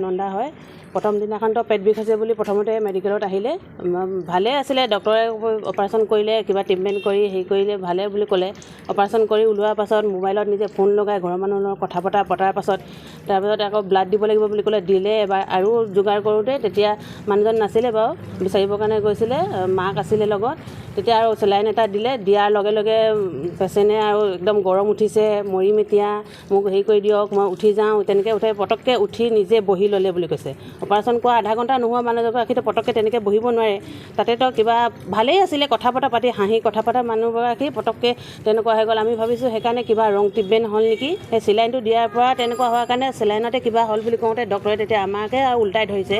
নন্দা হয়। প্ৰথম দিনাখনতো পেট বিষ হৈছে বুলি প্ৰথমতে মেডিকেলত আহিলে, ভালে আছিলে। ডক্টৰে অপাৰেশ্যন কৰিলে, কিবা ট্ৰিটমেণ্ট কৰি হেৰি কৰিলে, ভালে বুলি ক'লে। অপাৰেশ্যন কৰি ওলোৱাৰ পাছত মোবাইলত নিজে ফোন লগাই ঘৰৰ মানুহৰ লগত কথা পতাৰ পাছত তাৰপিছত আকৌ ব্লাড দিব লাগিব বুলি ক'লে, দিলে এবাৰ। আৰু যোগাৰ কৰোঁতে তেতিয়া মানুহজন নাছিলে বাৰু, বিচাৰিবৰ কাৰণে গৈছিলে, মাক আছিলে লগত। তেতিয়া আৰু চেলাইন এটা দিলে, দিয়াৰ লগে লগে পেচেণ্টে আৰু একদম গৰম উঠিছে, মৰিম এতিয়া, মোক হেৰি কৰি দিয়ক, মই উঠি যাওঁ। তেনেকৈ উঠে, পটককৈ উঠি নিজে বহি ল'লে বুলি কৈছে। অপাৰেশ্যন কৰা আধা ঘণ্টা নোহোৱা মানুহগৰাকীতো পটককৈ তেনেকৈ বহিব নোৱাৰে। তাতেতো কিবা ভালেই আছিলে, কথা পতা পাতি হাঁহি কথা পতা মানুহগৰাকী পটককৈ তেনেকুৱা হৈ গ'ল। আমি ভাবিছোঁ সেইকাৰণে কিবা ৰং ট্ৰিটমেণ্ট হ'ল নেকি। সেই চিলাইনটো দিয়াৰ পৰা তেনেকুৱা হোৱাৰ কাৰণে চেলাইনতে কিবা হ'ল বুলি কওঁতে ডক্টৰে তেতিয়া আমাকে আৰু উল্টাই ধৰিছে,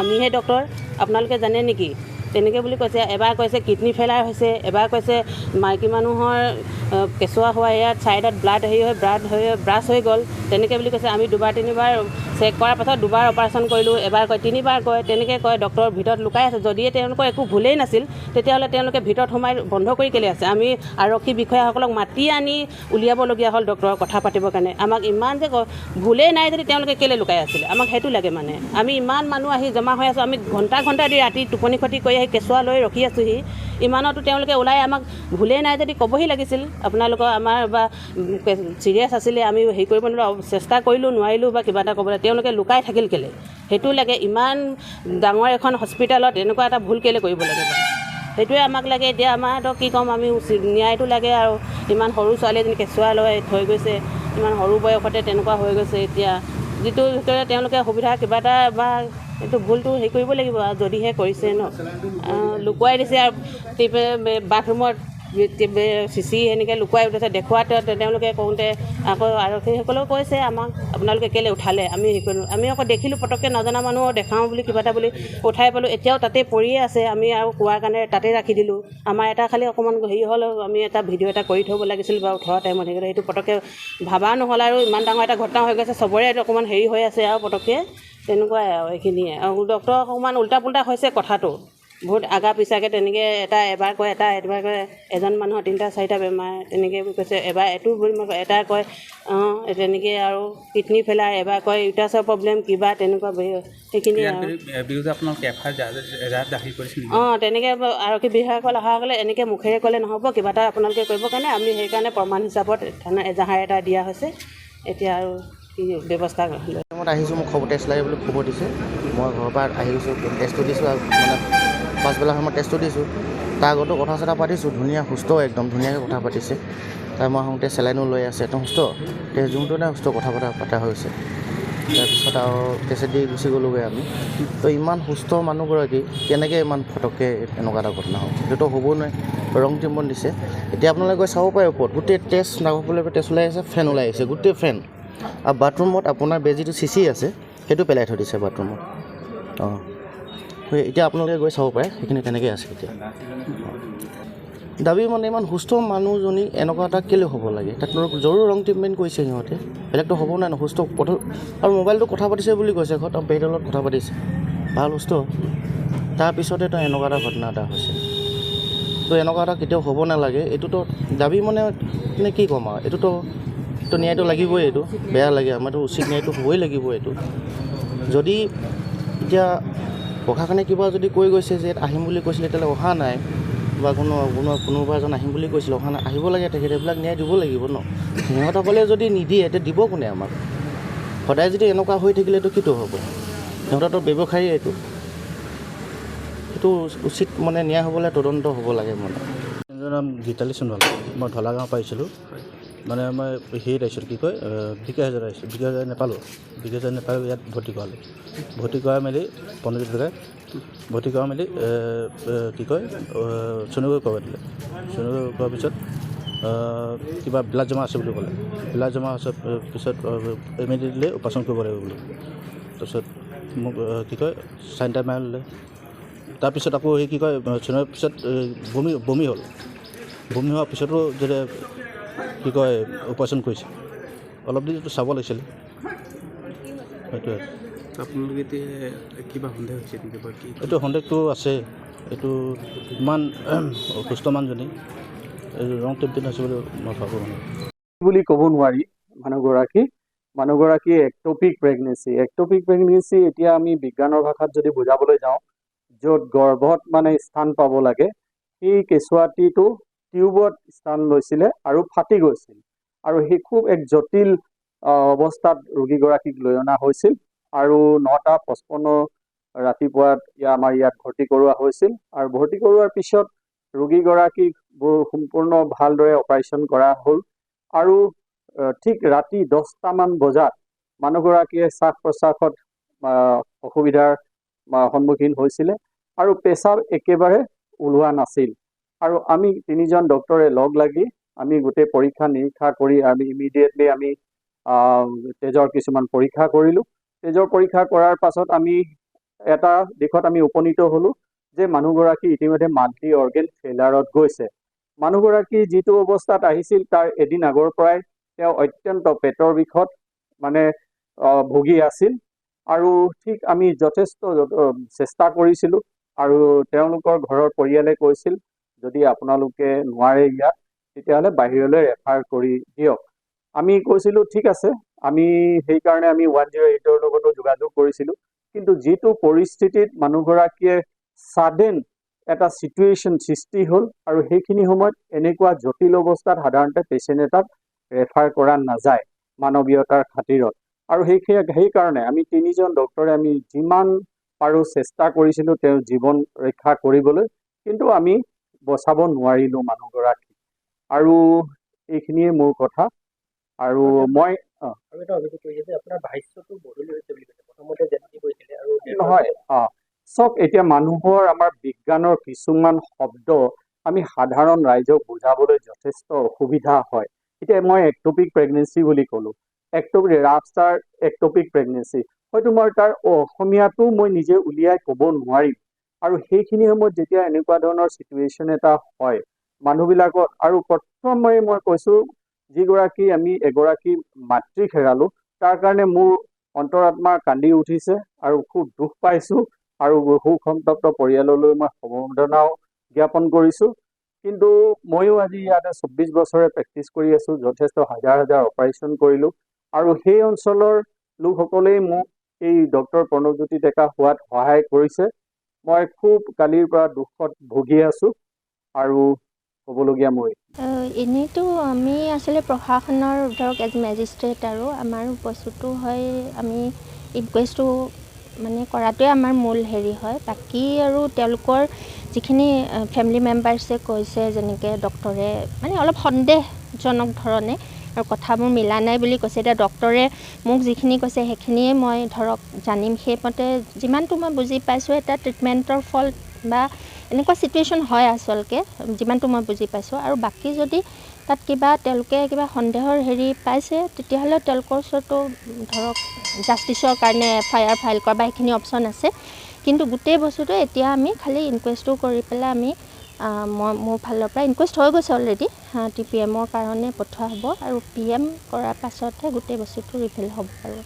আমিহে ডক্টৰ, আপোনালোকে জানে নেকি তেনেকৈ বুলি কৈছে। এবাৰ কৈছে কিডনী ফেইলাৰ হৈছে, এবাৰ কৈছে মাইকী মানুহৰ কেঁচুৱা হোৱা ইয়াত ছাইডত ব্লাড হেৰি হৈ ব্ৰাছ হৈ গ'ল, তেনেকৈ বুলি কৈছে। আমি দুবাৰ তিনিবাৰ চেক কৰাৰ পাছত দুবাৰ অপাৰেশ্যন কৰিলোঁ, এবাৰ কয়, তিনিবাৰ কয়, তেনেকৈ কয়। ডক্টৰৰ ভিতৰত লুকাই আছে। যদিহে তেওঁলোকৰ একো ভুলেই নাছিল, তেতিয়াহ'লে তেওঁলোকে ভিতৰত সোমাই বন্ধ কৰি কেলৈ আছে? আমি আৰক্ষী বিষয়াসকলক মাতি আনি উলিয়াবলগীয়া হ'ল ডক্টৰৰ কথা পাতিবৰ কাৰণে। আমাক ইমান যে ভুলেই নাই যদি তেওঁলোকে কেলৈ লুকাই আছিলে, আমাক সেইটো লাগে মানে। আমি ইমান মানুহ আহি জমা হৈ আছোঁ, আমি ঘণ্টা দি ৰাতি টোপনি ক্ষতি কৰি আহি কেঁচুৱা লৈ ৰখি আছোঁহি। ইমানতো তেওঁলোকে ওলাই আমাক ভুলেই নাই যদি ক'বহি লাগিছিল, আপোনালোকৰ আমাৰ বা চিৰিয়াছ আছিলে, আমি হেৰি কৰিব নোৱাৰোঁ, চেষ্টা কৰিলোঁ, নোৱাৰিলোঁ বা কিবা এটা ক'বলৈ। তেওঁলোকে লুকাই থাকিল কেলৈ, সেইটো লাগে। ইমান ডাঙৰ এখন হস্পিটেলত এনেকুৱা এটা ভুল কেলৈ কৰিব লাগে বাৰু, সেইটোৱে আমাক লাগে। এতিয়া আমাৰতো কি ক'ম, আমি ন্যায়টো লাগে। আৰু ইমান সৰু ছোৱালী এজনী কেঁচুৱা লৈ থৈ গৈছে, ইমান সৰু বয়সতে তেনেকুৱা হৈ গৈছে। এতিয়া যিটো ভিতৰত তেওঁলোকে সুবিধা কিবা এটা বা এইটো ভুলটো হেৰি কৰিব লাগিব আৰু, যদিহে কৰিছে ন, লুকুৱাই দিছে। আৰু বাথৰুমত চিচি এনেকৈ লুকুৱাই উঠিছে দেখুৱাতে তেওঁলোকে কওঁতে আকৌ আৰক্ষীসকলেও কৈছে আমাক, আপোনালোকে কেলৈ উঠালে? আমি হেৰি কৰিলোঁ, আমি আকৌ দেখিলোঁ পটককৈ নজনা মানুহ দেখাওঁ বুলি কিবা এটা বুলি উঠাই পালোঁ। এতিয়াও তাতে পৰিয়ে আছে, আমি আৰু কোৱাৰ কাৰণে তাতে ৰাখি দিলোঁ। আমাৰ এটা খালি অকণমান হেৰি হ'ল, আমি এটা ভিডিঅ' এটা কৰি থ'ব লাগিছিল বাৰু উঠোৱা টাইমত, সেইটো পটককৈ ভাবা নহ'ল। আৰু ইমান ডাঙৰ এটা ঘটনা হৈ গৈছে, চবৰে এইটো অকণমান হেৰি হৈ আছে আৰু পটককৈ তেনেকুৱাই আৰু এইখিনিয়ে। আৰু ডক্টৰ অকণমান উল্টা পুল্টা হৈছে কথাটো, বহুত আগা পিছাকৈ তেনেকৈ এবাৰ কয় এবাৰ কয় এজন মানুহৰ 3টা 4টা বেমাৰ তেনেকৈ কৈছে। এবাৰ এইটো এটা কয় তেনেকৈ আৰু কিডনী ফেইলাৰ, এবাৰ কয় ইউটাছৰ প্ৰব্লেম কিবা তেনেকুৱা সেইখিনি আৰু তেনেকৈ আৰক্ষী বিষয়াসকল অহা গ'লে এনেকৈ মুখেৰে ক'লে নহ'ব, কিবা এটা আপোনালোকে কৰিবৰ কাৰণে আমি সেইকাৰণে প্ৰমাণ হিচাপত থানা এজাহাৰ এটা দিয়া হৈছে। এতিয়া আৰু কি ব্যৱস্থা লৈ আহিছোঁ, মোক খবৰ টেষ্ট লাগে বুলি খবৰ দিছে। মই ঘৰৰ পৰা আহি গৈছোঁ, টেষ্টটো দিছোঁ আৰু মানে পাছবেলা সময়ত টেষ্টটো দিছোঁ। তাৰ আগতো কথা চথা পাতিছোঁ, ধুনীয়া সুস্থ, একদম ধুনীয়াকৈ কথা পাতিছে। তাৰ মই আহোঁতে চেলাইনো লৈ আছে, একদম সুস্থ, যোনটো নাই সুস্থ কথা পতা হৈছে। তাৰপিছত আৰু টেষ্ট দি গুচি গ'লোগৈ আমি। তো ইমান সুস্থ মানুহগৰাকী কেনেকৈ ইমান ফটককৈ এনেকুৱা এটা ঘটনা হ'ল, সেইটোতো হ'বও নোৱাৰে। ৰং ট্ৰিটমেণ্ট দিছে। এতিয়া আপোনালোকে গৈ চাব পাৰে ওপৰত গোটেই টেষ্ট নাগৰফালে টেষ্ট ওলাই আহিছে, ফেন ওলাই আহিছে, গোটেই ফেন। আৰু বাথৰুমত আপোনাৰ বেজীটো চিচি আছে, সেইটো পেলাই থৈ দিছে বাথৰুমত। এতিয়া আপোনালোকে গৈ চাব পাৰে সেইখিনি তেনেকৈ আছে। এতিয়া দাবী মানে ইমান সুস্থ মানুহজনী এনেকুৱা এটা কেলৈ হ'ব লাগে, তাত জৰুৰ ৰং ট্ৰিটমেণ্ট কৰিছে সিহঁতে, বেলেগতো হ'ব নাই ন, সুস্থ প্ৰথম। আৰু মোবাইলটো কথা পাতিছে বুলি কৈছে, ঘৰত পেহীৰ লগত কথা পাতিছে, ভাল সুস্থ। তাৰপিছতেতো এনেকুৱা এটা ঘটনা এটা হৈছে। তো এনেকুৱা এটা কেতিয়াও হ'ব নালাগে। এইটোতো দাবী মানে কি ক'ম আৰু, এইটোতো ন্যায়টো লাগিবই। এইটো বেয়া লাগে, আমাৰতো উচিত ন্যায়টো হ'বই লাগিব। এইটো যদি এতিয়া প্ৰশাসনে কিবা যদি কৈ গৈছে যে আহিম বুলি কৈছিলে, তেতিয়াহ'লে অহা নাই, বা কোনোবা এজন আহিম বুলি কৈছিলে অহা নাই, আহিব লাগে তেখেতে, এইবিলাক ন্যায় দিব লাগিব ন। সিহঁতসকলে যদি নিদিয়ে তেতিয়া দিব কোনে আমাক? সদায় যদি এনেকুৱা হৈ থাকিলেতো কিটো হ'ব? সিহঁতৰতো ব্যৱসায়ী এইটো উচিত মানে ন্যায় হ'বলৈ তদন্ত হ'ব লাগে। মানে নিজৰ নাম গীতালী সোণোৱাল, মই ঢলাগাঁও পাইছিলোঁ। মানে মই হেৰিত আহিছিলোঁ, কি কয় বিকাশহাজাৰ আহিছিলোঁ, বিকাশহাজাৰ নাপালোঁ, ইয়াত ভৰ্তি কৰালোঁ। ভৰ্তি কৰাই মেলি পঞ্জীত লগাই ভৰ্তি কৰা মেলি কি কয় চনোগ্ৰাফি কৰাব দিলে। চনোগ্ৰাফি কৰাৰ পিছত কিবা ব্লাড জমা আছে বুলি ক'লে। ব্লাড জমা আছে পিছত ইমিডিয়েটলি অপাৰেশ্যন কৰিব লাগিব বুলি। তাৰপিছত মোক কি কয় চাইন টাইম মাৰি ল'লে। তাৰপিছত আকৌ কি কয় চনোগ্ৰাফিৰ পিছত বমি হ'ল। বমি হোৱাৰ পিছতো যদি কি কয় অপাৰেশ্যন কৰিছে, অলপ দিনটো চাব লাগিছিলে। সেইটোৱে আপোনালোকে এতিয়া কিবা সন্দেহ হৈছে নেকি? এইটো সন্দেহটো আছে। এইটো ইমান সুস্থ মানুহজনী ৰং ট্ৰিটমেণ্ট হৈছে বুলি মই ভাবোঁ। বুলি ক'ব নোৱাৰি মানুহগৰাকী, মানুহগৰাকী এক্টোপিক প্ৰেগনেঞ্চি এতিয়া আমি বিজ্ঞানৰ ভাষাত যদি বুজাবলৈ যাওঁ, য'ত গৰ্ভত মানে স্থান পাব লাগে, সেই কেঁচুৱাটিটো টিউবত স্থান লৈছিলে আৰু ফাটি গৈছিল, আৰু সেই খুব এক জটিল অৱস্থাত ৰোগীগৰাকীক লৈ অনা হৈছিল, আৰু 9:55 ৰাতিপুৱা আমাৰ ইয়াত ভৰ্তি কৰোৱা হৈছিল, আৰু ভৰ্তি কৰোৱাৰ পিছত ৰোগীগৰাকীক সম্পূৰ্ণ ভালদৰে অপাৰেশ্যন কৰা হ'ল, আৰু ঠিক ৰাতি 10টামান বজাত মানুহগৰাকীয়ে শ্বাস প্ৰশ্বাসত অসুবিধাৰ সন্মুখীন হৈছিলে, আৰু পেচাব একেবাৰে ওলোৱা নাছিল, আৰু আমি 3জন ডক্টৰে লগ লাগি আমি গোটেই পৰীক্ষা নিৰীক্ষা কৰি আমি ইমিডিয়েটলি আমি তেজৰ কিছুমান পৰীক্ষা কৰিলোঁ। তেজৰ পৰীক্ষা কৰাৰ পাছত আমি এটা দিশত আমি উপনীত হ'লোঁ যে মানুহগৰাকী ইতিমধ্যে মাল্টি অৰ্গেন ফেইলাৰত গৈছে। মানুহগৰাকী যিটো অৱস্থাত আহিছিল তাৰ এদিন আগৰ পৰাই তেওঁ অত্যন্ত পেটৰ বিষত মানে ভুগি আছিল, আৰু ঠিক আমি যথেষ্ট চেষ্টা কৰিছিলোঁ, আৰু তেওঁলোকৰ ঘৰৰ পৰিয়ালে কৈছিল যদি আপোনালোকে নোৱাৰে ইয়াত তেতিয়াহ'লে বাহিৰলৈ ৰেফাৰ কৰি দিয়ক। আমি কৈছিলোঁ ঠিক আছে, আমি সেইকাৰণে আমি 108ৰ লগতো যোগাযোগ কৰিছিলোঁ, কিন্তু যিটো পৰিস্থিতিত মানুহগৰাকীয়ে ছাডেন এটা চিটুৱেশ্যন সৃষ্টি হ'ল, আৰু সেইখিনি সময়ত এনেকুৱা জটিল অৱস্থাত সাধাৰণতে পেচেণ্ট এটাক ৰেফাৰ কৰা নাযায় মানৱীয়তাৰ খাতিৰত, আৰু সেইকাৰণে আমি 3জন ডক্টৰে আমি যিমান পাৰোঁ চেষ্টা কৰিছিলোঁ তেওঁৰ জীৱন ৰক্ষা কৰিবলৈ, কিন্তু আমি বচাব নোৱাৰিলোঁ মানুহগৰাকীক, আৰু এইখিনিয়ে মোৰ কথা। আৰু মই নহয় চব এতিয়া মানুহৰ আমাৰ বিজ্ঞানৰ কিছুমান শব্দ আমি সাধাৰণ ৰাইজক বুজাবলৈ যথেষ্ট অসুবিধা হয়। এতিয়া মই এক্টোপিক প্ৰেগনেঞ্চি বুলি ক'লোঁ, ৰাফষ্টাৰ এক্টোপিক প্ৰেগনেঞ্চি, হয়তো মই তাৰ অসমীয়াটো মই নিজে উলিয়াই ক'ব নোৱাৰিম, আৰু সেইখিনি সময়ত যেতিয়া এনেকুৱা ধৰণৰ চিটুৱেশ্যন এটা হয় মানুহবিলাকত, আৰু প্ৰথমে মই কৈছোঁ যিগৰাকী আমি এগৰাকী মাতৃক হেৰালোঁ তাৰ কাৰণে মোৰ অন্তৰাত্মা কান্দি উঠিছে, আৰু খুব দুখ পাইছোঁ, আৰু শোকসন্তপ্ত পৰিয়াললৈ মই সমবেদনাও জ্ঞাপন কৰিছোঁ। কিন্তু ময়ো আজি ইয়াতে 24 বছৰে প্ৰেক্টিছ কৰি আছোঁ, যথেষ্ট হাজাৰ অপাৰেশ্যন কৰিলোঁ, আৰু সেই অঞ্চলৰ লোকসকলেই মোক এই ডক্টৰ প্ৰণৱজ্যোতি ডেকা হোৱাত সহায় কৰিছে। মই খুব কালিৰ পৰা দুখত ভুগি আছোঁ, আৰু ক'বলগীয়া মই এনেইতো আমি আচলতে প্ৰশাসনৰ ধৰক এজ মেজিষ্ট্ৰেট, আৰু আমাৰ বস্তুটো হয় আমি ইনকুৱেষ্টটো মানে কৰাটোৱে আমাৰ মূল হেৰি হয়। বাকী আৰু তেওঁলোকৰ যিখিনি ফেমিলি মেম্বাৰ্ছে কৈছে, যেনেকৈ ডক্টৰে মানে অলপ সন্দেহজনক ধৰণে আৰু কথাবোৰ মিলা নাই বুলি কৈছে। এতিয়া ডক্টৰে মোক যিখিনি কৈছে সেইখিনিয়ে মই ধৰক জানিম, সেইমতে যিমানটো মই বুজি পাইছোঁ এটা ট্ৰিটমেণ্টৰ ফল বা এনেকুৱা চিটুৱেশ্যন হয় আচলতে, যিমানটো মই বুজি পাইছোঁ। আৰু বাকী যদি তাত তেওঁলোকে কিবা সন্দেহৰ হেৰি পাইছে, তেতিয়াহ'লে তেওঁলোকৰ ওচৰতো ধৰক জাষ্টিছৰ কাৰণে FIR ফাইল কৰা বা সেইখিনি অপশ্যন আছে, কিন্তু গোটেই বস্তুটো এতিয়া আমি খালি ইনকুৱেষ্টটো কৰি পেলাই আমি মোৰ ফালৰ পৰা ইনকুৱেষ্ট হৈ গৈছে অলৰেডি, TPMৰ কাৰণে পঠোৱা হ'ব, আৰু PM কৰাৰ পাছতহে গোটেই বস্তুটো ৰিভিল হ'ব আৰু